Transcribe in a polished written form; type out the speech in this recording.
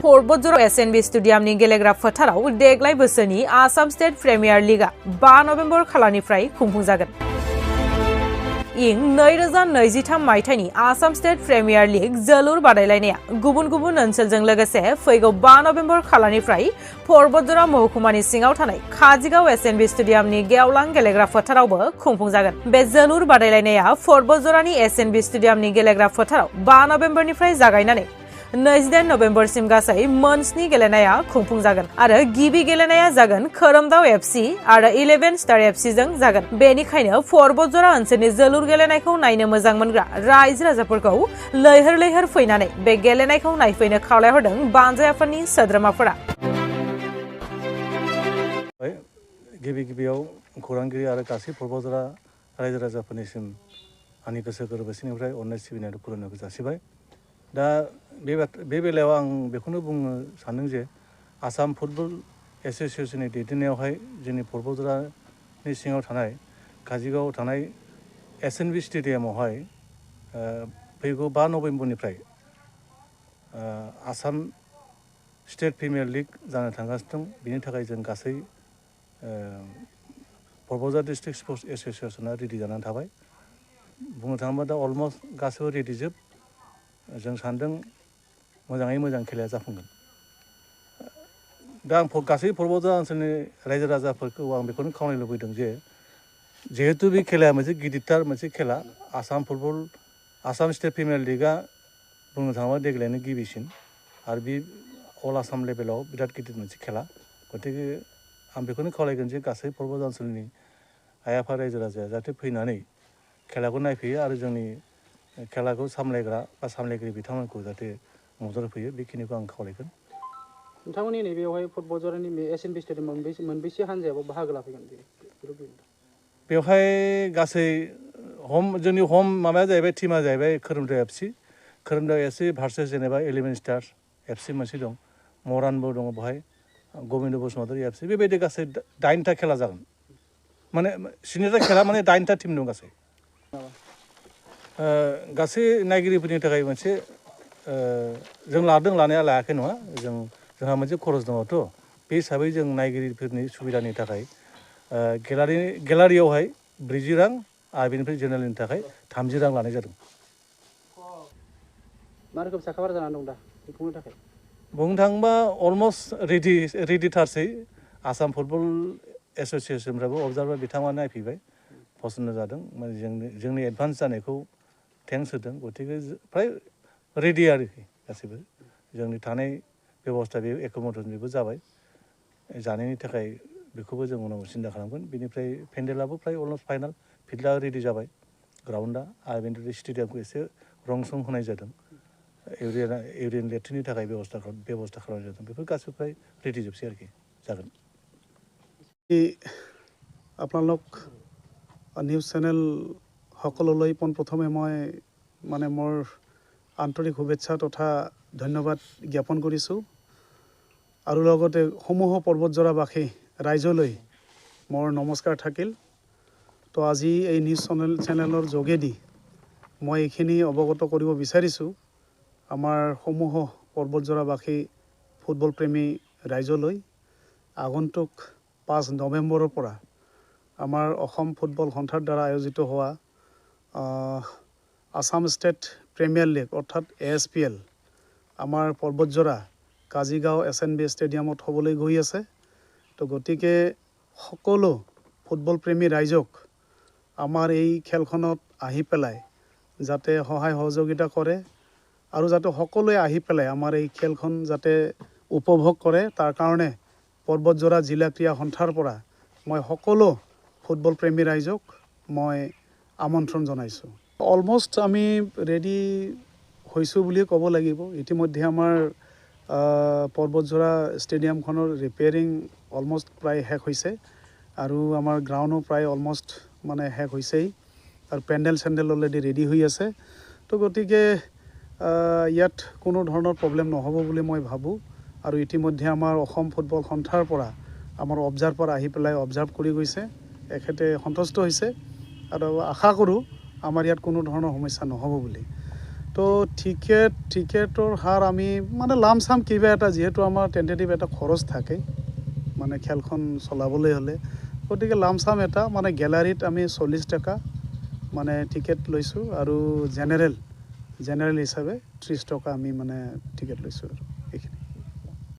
फरबतजर SNB स्टेडियामनि गेलेग्रा फोथाराव देग्लाय बोसोरनि आसाम स्टेट प्रिमियार लीगआ 5 नभेम्बर खालारनिफ्राय खुंफुंजागोन। इं 2023 मायथाइनि आसाम स्टेट प्रिमियार लीग जोलुर बादायलायनाया गुबुन गुबुन ओनसोलजों लोगोसे फैगौ 5 नभेम्बर खालारनिफ्राय फरबतजरा महकुमानि सिङाव थानाय काजिगाव SNB स्टेडियामनि गेवलां गेलेग्रा फोथारावबो खुंफुंजागोन। बे जोलुर बादायलायनाया फरबतजरानि SNB स्टेडियामनि गेलेग्रा फोथाराव 5 नभेम्बरनिफ्राय जागायनानै 28 नभेम्बरसिम गासै मोन 7 गेलेनाया खुंफुंजागोन आरो गिबि गेलेनाया जागोन खोरोमदाव FC आरो 11 स्टार FC जों जागोन। बेनिखायनो फरबतजरा ओनसोलनि जोलुर गेलेनायखौ नायनो मोजां मोनग्रा रायजो राजाफोरखौ लैहोर लैहोर फैनानै बे गेलेनायखौ नायफैनो खावलायहरदों बानजायाफोरनि सोद्रोमाफोरा। गिबियाव खौरांगिरि आरो गासै फरबतजरा रायजो राजाफोरनिसिम आंनि गोसो गोरबोसिनिफ्राय अननाय सिबिनाय आरो खुलुमनायखौ जासिबाय। दा बे बेलायाव आं बेखौनो बुंनो सानदों जे आसाम फुटबल एसोसिएशननि दैदेननायावहाय जोंनि फरबतजरानि सिङाव थानाय काजिगावआव थानाय SNB स्टेडियामावहाय फैगौ 5 नभेम्बरनिफ्राय आसाम स्टेट प्रिमियार लीग जानो थांगासिनो दं। बिनि थाखाय जों गासै फरबतजरा डिस्ट्रिक्ट स्पर्ट्स एसोसिएशना रेडि जानानै थाबाय। बुंनो थाङोब्ला दा अलमस्ट गासैबो रेडि जोब। जों सानदों मोजाङै मोजां खेलाया जाफुंगोन। दा आं गासै फरबतजरा ओनसोलनि रायजो राजाफोरखौ आं बेखौनो खावलायनो लुबैदों जे जिहेतु बे खेलाया मोनसे गिदिरथार मोनसे खेला, आसाम स्टेट प्रिमियार लीगआ बुंनो थाङोब्ला देग्लायनो गिबिसिन आरो बे अल आसाम लेभेलाव बिराद गिदिर मोनसे खेला। गतिके आं बेखौनो खावलायगोन जे गासै फरबतजरा ओनसोलनि आइ आफा रायजो राजाया जाहाथे फैनानै खेलाखौ नायफैयो आरो जोंनि खेलाखौ सामलायग्रा बा सामलायगिरि बिथांमोनखौ जाहाथे मदद होफैयो, बेखिनिखौ आं खावलायगोन। नोंथांमोननि नैबेयावहाय फरबतजरानि SNB स्टेडियाम मोनबेसे हानजायाव बाहागो लाफैगोन? बेवहाय गासै जोंनि हम माबाया जाहैबाय टीमा जाहैबाय खोरोमदाव FC भार्सेस जेनेबा 11 स्टार FC मोनसे दं, मरानबो दङ बेवहाय, गबिन्द बसुमतारी FC, बेबायदि गासै 8टा खेला जागोन। माने 7टा खेला माने 8टा टीम दं गासै। गासै नायगिरिफोरनि थाखाय मोनसे जों लानाया लायाखै नङा, जोंहा मोनसे खरस दङथ'। बे हिसाबै जों नायगिरिफोरनि सुबिदानि थाखाय गेलारियावहाय 40 रां आरो बेनिफ्राय जेनेरेलनि थाखाय 30 रां लानाय जादों। मा रोखोम साखाफारा जानानै दं दा खुंनो थाखाय? बुंनो थाङोबा अलमस्ट रेडिथारसै। आसाम फुटबल एसोसिएशनफ्राबो अबजार्भार बिथांमोना नायफैबाय, पसन्द जादों, माने जोंनि एडभान्स जानायखौ थेंक्स होदों। गतिके फ्राय रेडि आरोखि गासैबो। जोंनि थानाय बेबस्था बे एकमडेसन बेबो जाबाय। जानायनि थाखाय बेखौबो जों उनाव सिन्था खालामगोन। बेनिफ्राय पेन्डेलाबो फ्राय अलमस्ट फाइनाल, फिल्डआ रेडि जाबाय, ग्राउन्डआ, आरो बेनिफ्राय स्टेडियामखौ एसे रं सं होनाय जादों, इउरिन लेट्रिननि थाखाय बेबस्था खालामनाय जादों। बेफोर गासैबो फ्राय रेडि जोबसै आरोखि, जागोन। আপোনালোক নিউজ চেনেল সকললৈ পোনপ্ৰথমে মই মোৰ আন্তৰিক শুভেচ্ছা তথা ধন্যবাদ জ্ঞাপন কৰিছোঁ আৰু লগতে সমূহ পৰ্বতজৰাবাসী ৰাইজলৈ মোৰ নমস্কাৰ থাকিল। তো আজি এই নিউজ চেনেলৰ যোগেদি মই এইখিনি অৱগত কৰিব বিচাৰিছোঁ আমাৰ সমূহ পৰ্বতজৰাবাসী ফুটবল প্ৰেমী ৰাইজলৈ। আগন্তুক 5 নৱেম্বৰৰ পৰা আমাৰ অসম ফুটবল সন্থাৰ দ্বাৰা আয়োজিত হোৱা আসাম ষ্টেট প্ৰিমিয়াৰ লীগ অৰ্থাৎ ASPL আমাৰ পৰ্বতজৰা কাজিগাঁও SNB ষ্টেডিয়ামত হ'বলৈ গৈ আছে। তো গতিকে সকলো ফুটবল প্ৰেমী ৰাইজক আমাৰ এই খেলখনত আহি পেলাই যাতে সহায় সহযোগিতা কৰে আৰু যাতে সকলোৱে আহি পেলাই আমাৰ এই খেলখন যাতে উপভোগ কৰে, তাৰ কাৰণে পৰ্বতজৰা জিলা ক্ৰীড়া সন্থাৰ পৰা মই সকলো ফুটবল প্ৰেমী ৰাইজক মই আমন্ত্ৰণ জনাইছোঁ। অলমষ্ট আমি ৰেডি হৈছোঁ বুলিয়ে ক'ব লাগিব। ইতিমধ্যে আমাৰ পৰ্বতজৰা ষ্টেডিয়ামখনৰ ৰিপেয়াৰিং অলমষ্ট প্ৰায় শেষ হৈছে আৰু আমাৰ গ্ৰাউণ্ডো প্ৰায় অলমষ্ট শেষ হৈছেই আৰু পেণ্ডেল অলৰেডি ৰেডি হৈ আছে। তো গতিকে ইয়াত কোনো ধৰণৰ প্ৰব্লেম নহ'ব বুলি মই ভাবোঁ আৰু ইতিমধ্যে আমাৰ অসম ফুটবল সন্থাৰ পৰা আমাৰ অবজাৰ্ভাৰ আহি পেলাই অবজাৰ্ভ কৰি গৈছে, এখেতে সন্তুষ্ট হৈছে আৰু আশা কৰোঁ আমাৰ ইয়াত কোনো ধৰণৰ সমস্যা নহ'ব বুলি। তো টিকেটৰ হাৰ আমি মানে লামচাম কিবা এটা যিহেতু আমাৰ টেণ্টেটিভ এটা খৰচ থাকে মানে খেলখন চলাবলৈ হ'লে গতিকে লামচাম এটা মানে গেলাৰীত আমি 40 টকা মানে টিকেট লৈছোঁ আৰু জেনেৰেল হিচাপে 30 টকা আমি মানে টিকেট লৈছোঁ আৰু